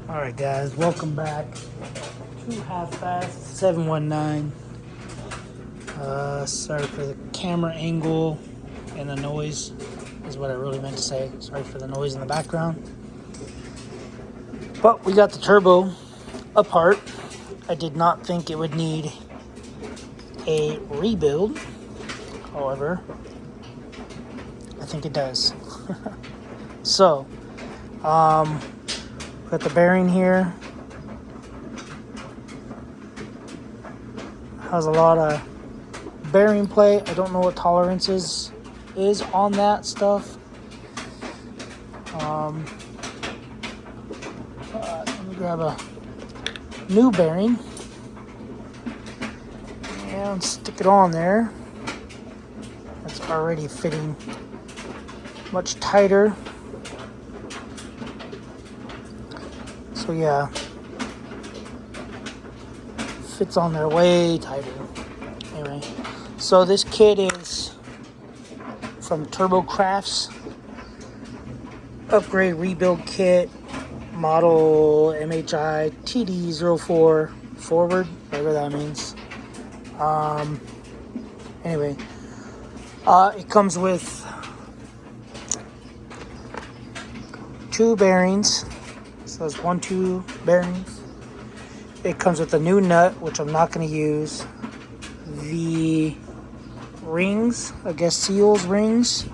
All right, guys, welcome back to Half Fast 719. Sorry for the camera angle and the noise, is what I really meant to say. Sorry for the noise in the background. But we got the turbo apart. I did not think it would need a rebuild. However, I think it does. So, got the bearing here. Has a lot of bearing play. I don't know what tolerances is on that stuff. Let me grab a new bearing and stick it on there. It's already fitting much tighter. So yeah, fits on there way tighter. Anyway, so this kit is from Turbo Crafts upgrade rebuild kit, model MHI TD04 forward, whatever that means. Anyway, it comes with 2 bearings. So it's 2 bearings. It comes with a new nut, which I'm not going to use. The rings, I guess seals rings,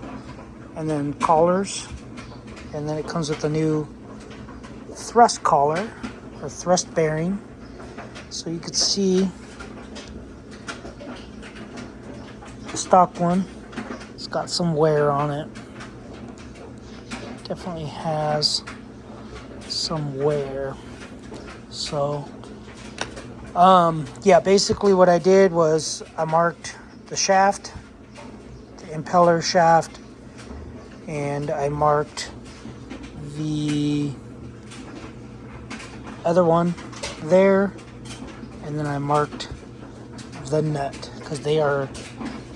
and then collars. And then it comes with a new thrust collar, or thrust bearing. So you could see the stock one. It's got some wear on it. Definitely has some wear. So yeah, basically what I did was I marked the shaft, the impeller shaft, and I marked the other one there, and then I marked the nut because they are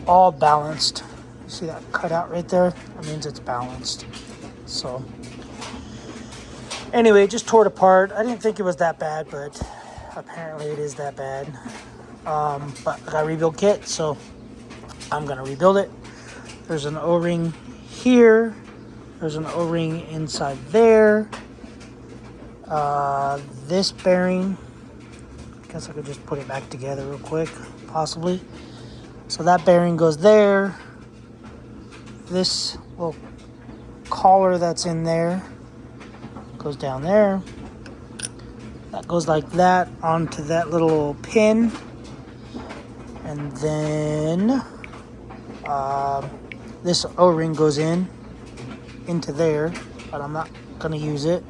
all balanced. You see that cutout right there? That means it's balanced. So anyway, just tore it apart. I didn't think it was that bad, but apparently it is that bad. But I got a rebuild kit, so I'm going to rebuild it. There's an O-ring here. There's an O-ring inside there. This bearing, I guess I could just put it back together real quick, possibly. So that bearing goes there. This little collar that's in there goes down there. That goes like that onto that little pin, and then this O-ring goes into there, but I'm not gonna use it.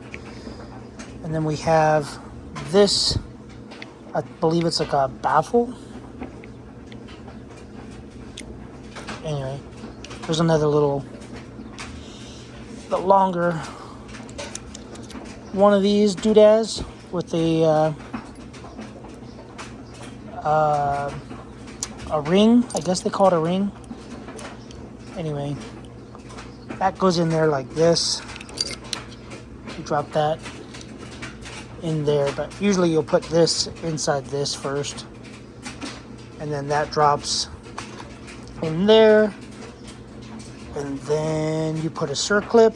And then we have this, I believe it's like a baffle. Anyway, there's another the longer one of these doodads with a ring. I guess they call it a ring. Anyway, that goes in there like this. You drop that in there, but usually you'll put this inside this first, and then that drops in there, and then you put a circlip.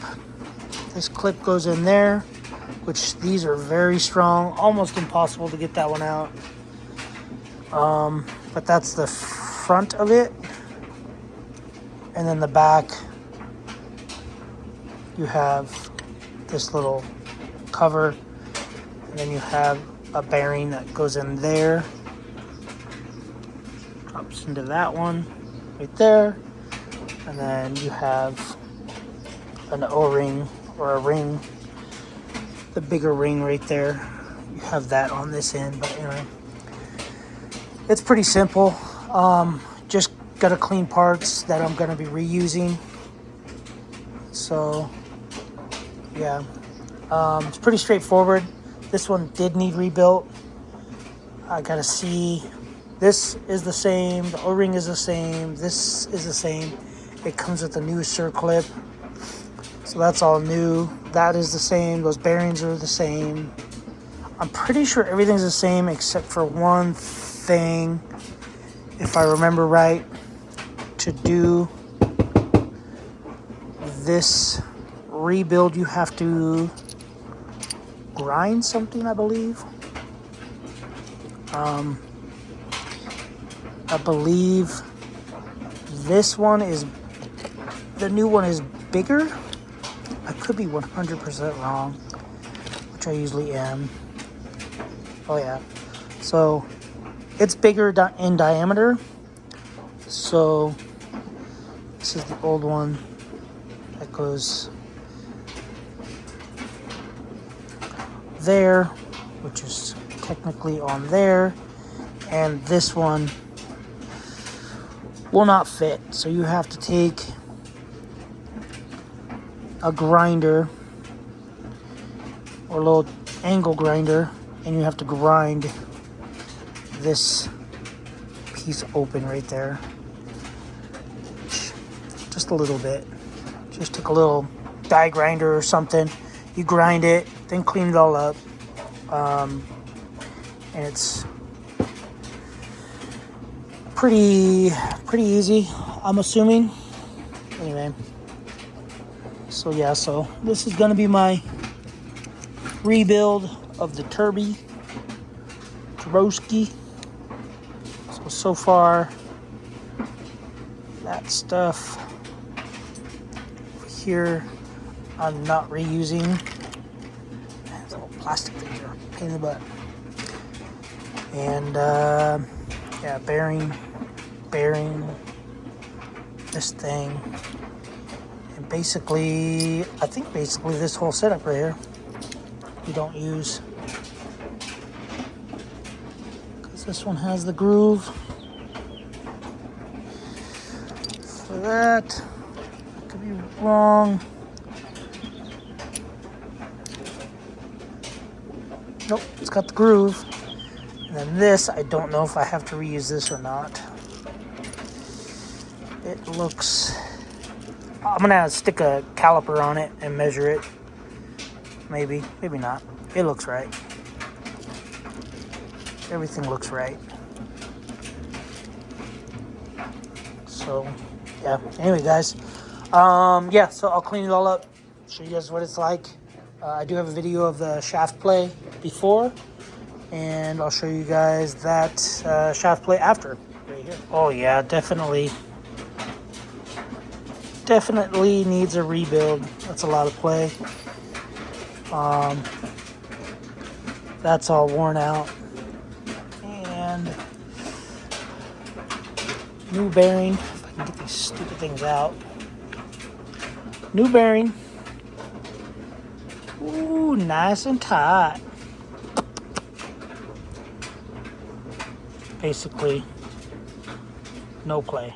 This clip goes in there, which these are very strong, almost impossible to get that one out. But that's the front of it. And then the back, you have this little cover. And then you have a bearing that goes in there. Drops into that one right there. And then you have an O-ring or a ring. The bigger ring right there. You have that on this end, but anyway, it's pretty simple. Just gotta clean parts that I'm gonna be reusing. So yeah, it's pretty straightforward. This one did need rebuilt. I gotta see. This is the same. The O-ring is the same. This is the same. It comes with a new circlip. So that's all new. That is the same. Those bearings are the same. I'm pretty sure everything's the same except for one thing, if I remember right. To do this rebuild, you have to grind something, I believe. I believe this one is, the new one is bigger. I could be 100% wrong, which I usually am. Oh yeah. So it's bigger in diameter. So this is the old one that goes there, which is technically on there, and this one will not fit. So you have to take a grinder or a little angle grinder, and you have to grind this piece open right there. Just a little bit. Just take a little die grinder or something. You grind it, then clean it all up. And it's pretty easy, I'm assuming. Anyway. So yeah, so this is gonna be my rebuild of the Turoski. So far, that stuff here I'm not reusing. Those little plastic things are a pain in the butt. And yeah, bearing, this thing, and basically, I think basically this whole setup right here we don't use, because this one has the groove for that. I could be wrong. Nope, it's got the groove. And then this, I don't know if I have to reuse this or not. It looks... I'm gonna stick a caliper on it and measure it. Maybe, maybe not. It looks right. Everything looks right. So, yeah. Anyway, guys. Yeah, so I'll clean it all up. Show you guys what it's like. I do have a video of the shaft play before, and I'll show you guys that shaft play after, right here. Oh yeah, definitely needs a rebuild. That's a lot of play. That's all worn out, and new bearing. If I can get these stupid things out. New bearing. Ooh, nice and tight. Basically, no play.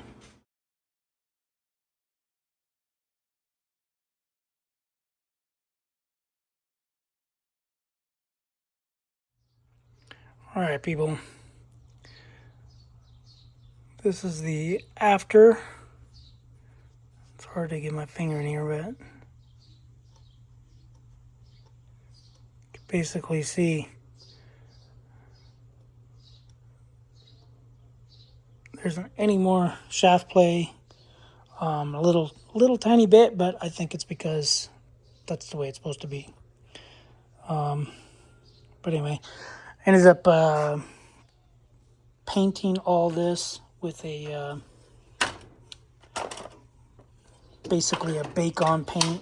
All right, people. This is the after. It's hard to get my finger in here, but you can basically see there isn't any more shaft play. A little tiny bit, but I think it's because that's the way it's supposed to be. But anyway, I ended up painting all this with a basically a bake-on paint.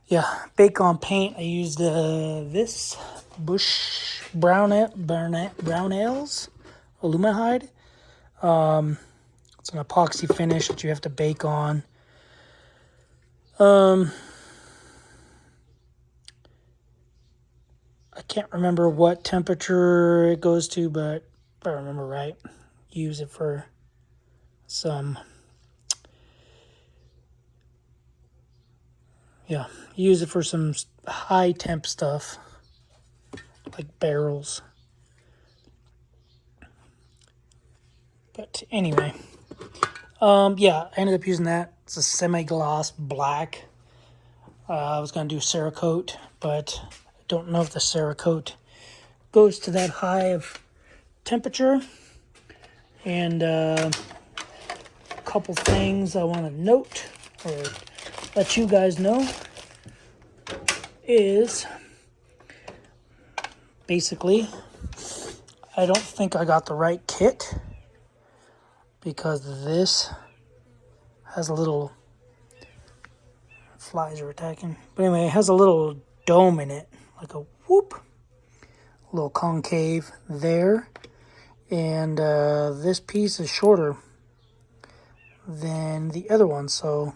Yeah, bake-on paint. I used this Bush Brown Ales Aluminide. It's an epoxy finish that you have to bake on. I can't remember what temperature it goes to, but if I remember right, use it for some, yeah, use it for some high temp stuff, like barrels. But anyway, yeah, I ended up using that. It's a semi-gloss black. I was going to do Cerakote, but I don't know if the Cerakote goes to that high of temperature. And a couple things I want to note or let you guys know is basically I don't think I got the right kit because this has a little, flies are attacking, but anyway, it has a little dome in it, like a whoop, a little concave there, and this piece is shorter than the other one, so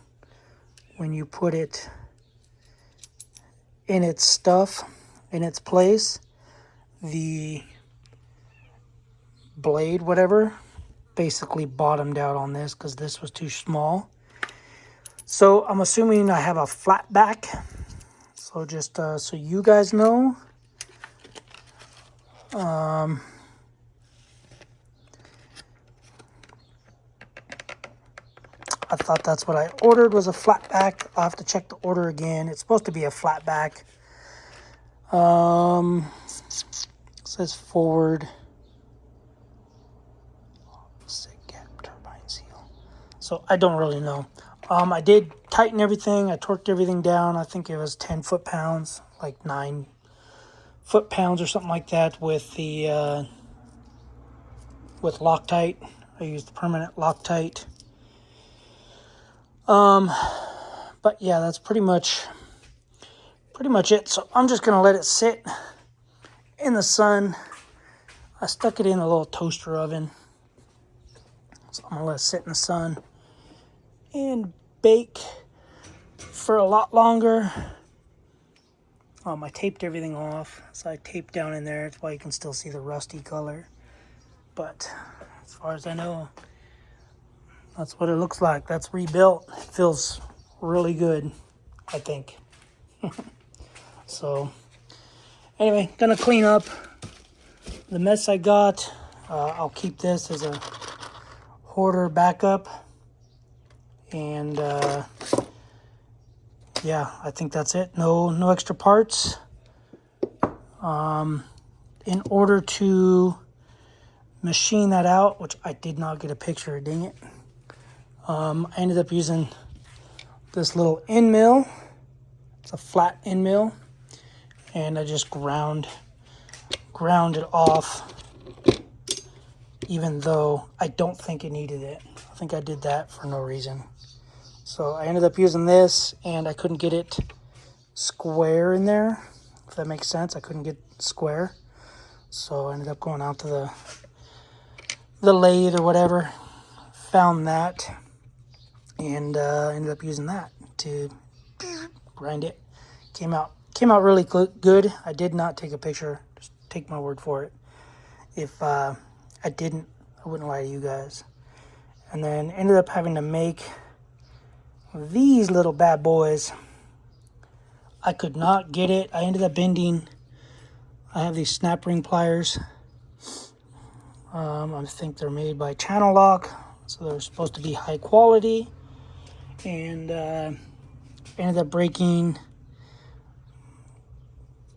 when you put it in its stuff, in its place, the blade, whatever, basically bottomed out on this because this was too small. So I'm assuming I have a flat back. So just so you guys know, I thought that's what I ordered, was a flat back. I'll have to check the order again. It's supposed to be a flat back. Says forward. Gap turbine seal. So I don't really know. I did tighten everything. I torqued everything down. I think it was 10 foot-pounds, like 9 foot-pounds or something like that with the with Loctite. I used permanent Loctite. But yeah, that's pretty much it. So I'm just gonna let it sit in the sun. I stuck it in a little toaster oven. So I'm gonna let it sit in the sun and bake for a lot longer. I taped everything off, so I taped down in there. That's why you can still see the rusty color. But as far as I know, that's what it looks like. That's rebuilt. It feels really good, I think. So anyway, gonna clean up the mess I got. I'll keep this as a hoarder backup. And yeah, I think that's it. No extra parts. In order to machine that out, which I did not get a picture, dang it. I ended up using this little end mill. It's a flat end mill, and I just ground it off, even though I don't think it needed it. I think I did that for no reason. So I ended up using this, and I couldn't get it square in there, if that makes sense. I couldn't get square, so I ended up going out to the lathe or whatever, found that, and ended up using that to grind it. Came out really good. I did not take a picture. Just take my word for it. If I didn't, I wouldn't lie to you guys. And then ended up having to make these little bad boys. I could not get it. I ended up bending. I have these snap ring pliers. I think they're made by Channel Lock, so they're supposed to be high quality. And ended up breaking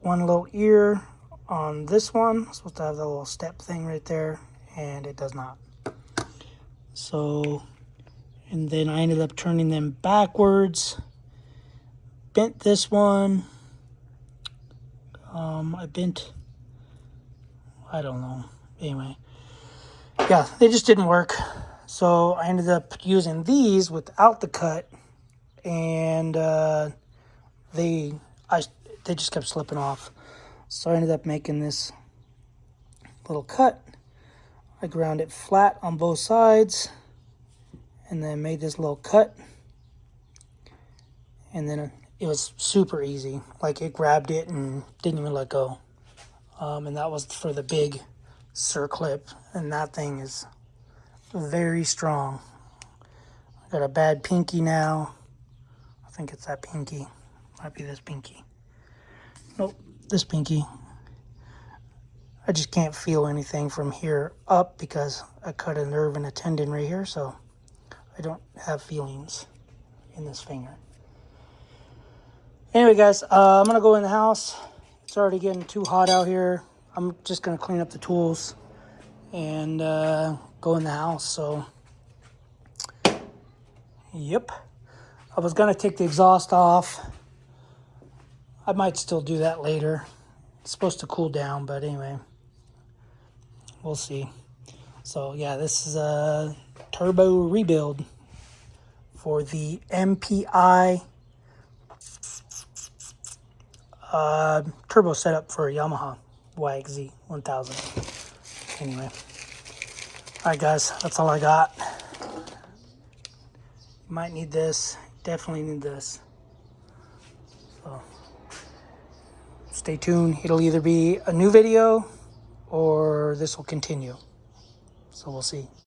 one little ear on this one. It's supposed to have the little step thing right there, and it does not. So, and then I ended up turning them backwards. Bent this one. I don't know. Anyway, yeah, they just didn't work. So I ended up using these without the cut, and they just kept slipping off. So I ended up making this little cut. I ground it flat on both sides, and then made this little cut, and then it was super easy. Like, it grabbed it and didn't even let go. And that was for the big circlip, and that thing is very strong. I got a bad pinky now. I think it's that pinky. Might be this pinky. Nope, this pinky. I just can't feel anything from here up because I cut a nerve and a tendon right here, so I don't have feelings in this finger. Anyway, guys, I'm gonna go in the house. It's already getting too hot out here. I'm just gonna clean up the tools and go in the house. So, yep. I was gonna take the exhaust off. I might still do that later. It's supposed to cool down, but anyway, we'll see. So yeah, this is a turbo rebuild for the MPI turbo setup for Yamaha YXZ 1000. Anyway, all right, guys, that's all I got. You might need this. Definitely need this. So stay tuned. It'll either be a new video or this will continue. So we'll see.